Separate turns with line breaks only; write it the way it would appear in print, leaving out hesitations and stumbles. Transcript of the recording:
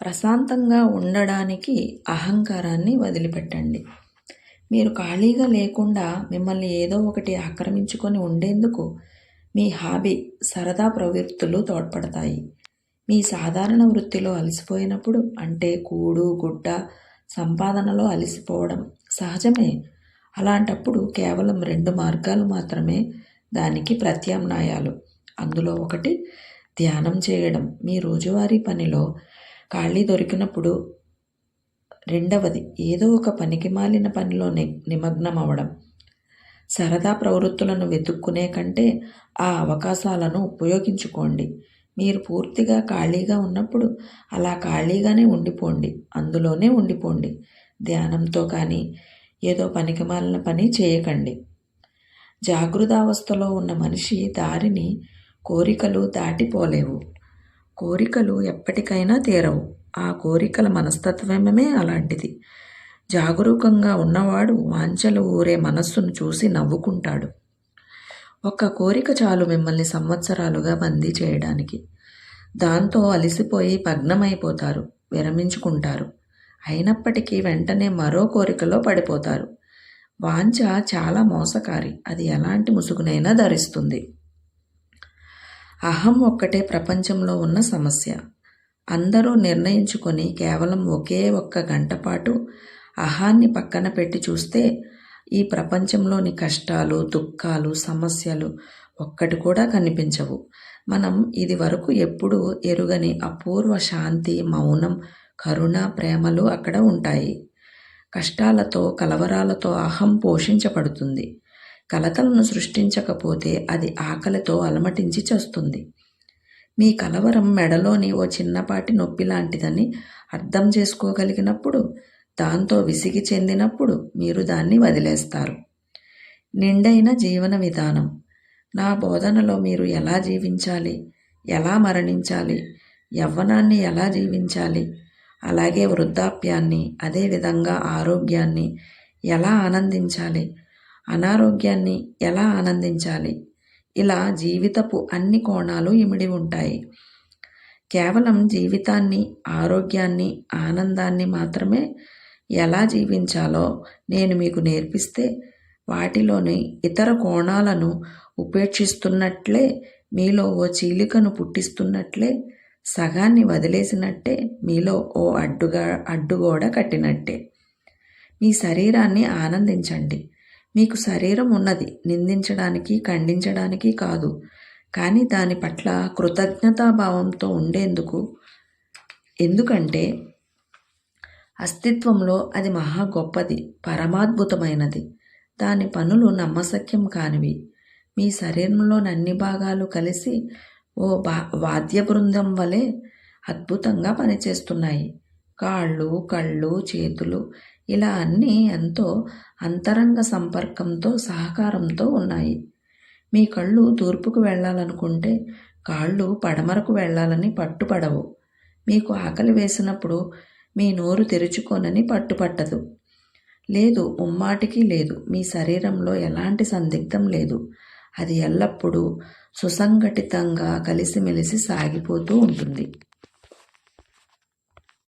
ప్రశాంతంగా ఉండడానికి అహంకారాన్ని వదిలిపెట్టండి. మీరు ఖాళీగా లేకుండా మిమ్మల్ని ఏదో ఒకటి ఆక్రమించుకొని ఉండేందుకు మీ హాబీ, సరదా ప్రవృత్తులు తోడ్పడతాయి. మీ సాధారణ వృత్తిలో అలసిపోయినప్పుడు, అంటే కూడు గుడ్డ సంపాదనలో అలసిపోవడం సహజమే. అలాంటప్పుడు కేవలం 2 మార్గాలు మాత్రమే దానికి ప్రత్యామ్నాయాలు. అందులో ఒకటి ధ్యానం చేయడం, మీ రోజువారీ పనిలో ఖాళీ దొరికినప్పుడు. రెండవది ఏదో ఒక పనికిమాలిన పనిలో నిమగ్నం అవ్వడం. సరదా ప్రవృత్తులను వెతుక్కునే కంటే ఆ అవకాశాలను ఉపయోగించుకోండి. మీరు పూర్తిగా ఖాళీగా ఉన్నప్పుడు అలా ఖాళీగానే ఉండిపోండి, అందులోనే ఉండిపోండి. ధ్యానంతో కానీ ఏదో పనికిమాలిన పని చేయకండి. జాగృతావస్థలో ఉన్న మనిషి దారిని కోరికలు దాటిపోలేవు. కోరికలు ఎప్పటికైనా తీరవు. ఆ కోరికల మనస్తత్వమే అలాంటిది. జాగరూకంగా ఉన్నవాడు వాంఛలు ఊరే మనస్సును చూసి నవ్వుకుంటాడు. ఒక్క కోరిక చాలు మిమ్మల్ని సంవత్సరాలుగా బందీ చేయడానికి. దాంతో అలసిపోయి భగ్నమైపోతారు, విరమించుకుంటారు. అయినప్పటికీ వెంటనే మరో కోరికలో పడిపోతారు. వాంఛ చాలా మోసకారి, అది ఎలాంటి ముసుగునైనా ధరిస్తుంది. అహం ఒక్కటే ప్రపంచంలో ఉన్న సమస్య. అందరూ నిర్ణయించుకొని కేవలం ఒకే ఒక్క గంట పాటు అహాన్ని పక్కన పెట్టి చూస్తే ఈ ప్రపంచంలోని కష్టాలు, దుఃఖాలు, సమస్యలు ఒక్కటి కూడా కనిపించవు. మనం ఇది వరకు ఎప్పుడూ ఎరుగని అపూర్వ శాంతి, మౌనం, కరుణ, ప్రేమలు అక్కడ ఉంటాయి. కష్టాలతో, కలవరాలతో అహం పోషించబడుతుంది. కలతలను సృష్టించకపోతే అది ఆకలితో అలమటించి చస్తుంది. మీ కలవరం మెడలోని ఓ చిన్నపాటి నొప్పి లాంటిదని అర్థం చేసుకోగలిగినప్పుడు, దాంతో విసిగి చెందినప్పుడు మీరు దాన్ని వదిలేస్తారు. నిండైన జీవన విధానం. నా బోధనలో మీరు ఎలా జీవించాలి, ఎలా మరణించాలి, యవ్వనాన్ని ఎలా జీవించాలి, అలాగే వృద్ధాప్యాన్ని, అదేవిధంగా ఆరోగ్యాన్ని ఎలా ఆనందించాలి, అనారోగ్యాన్ని ఎలా ఆనందించాలి, ఇలా జీవితపు అన్ని కోణాలు ఇమిడి ఉంటాయి. కేవలం జీవితాన్ని, ఆరోగ్యాన్ని, ఆనందాన్ని మాత్రమే ఎలా జీవించాలో నేను మీకు నేర్పిస్తే, వాటిలోని ఇతర కోణాలను ఉపేక్షిస్తున్నట్లే, మీలో ఓ చీలికను పుట్టిస్తున్నట్లే, సగాన్ని వదిలేసినట్టే, మీలో ఓ అడ్డుగోడ కట్టినట్టే. మీ శరీరాన్ని ఆనందించండి. మీకు శరీరం ఉన్నది నిందించడానికి, ఖండించడానికి కాదు, కానీ దాని పట్ల కృతజ్ఞతాభావంతో ఉండేందుకు. ఎందుకంటే అస్తిత్వంలో అది మహా గొప్పది, పరమాద్భుతమైనది. దాని పనులు నమ్మశక్యం కానివి. మీ శరీరంలోని అన్ని భాగాలు కలిసి ఓ వాద్య బృందం వలె అద్భుతంగా పనిచేస్తున్నాయి. కాళ్ళు, కళ్ళు, చేతులు ఇలా అన్నీ ఎంతో అంతరంగ సంపర్కంతో, సహకారంతో ఉన్నాయి. మీ కళ్ళు తూర్పుకు వెళ్ళాలనుకుంటే కాళ్ళు పడమరకు వెళ్ళాలని పట్టుపడవు. మీకు ఆకలి వేసినప్పుడు మీ నోరు తెరుచుకోనని పట్టుపట్టదు. లేదు, ముమ్మాటికి లేదు. మీ శరీరంలో ఎలాంటి సందిగ్ధం లేదు. అది ఎల్లప్పుడూ సుసంఘటితంగా కలిసిమెలిసి సాగిపోతూ ఉంటుంది.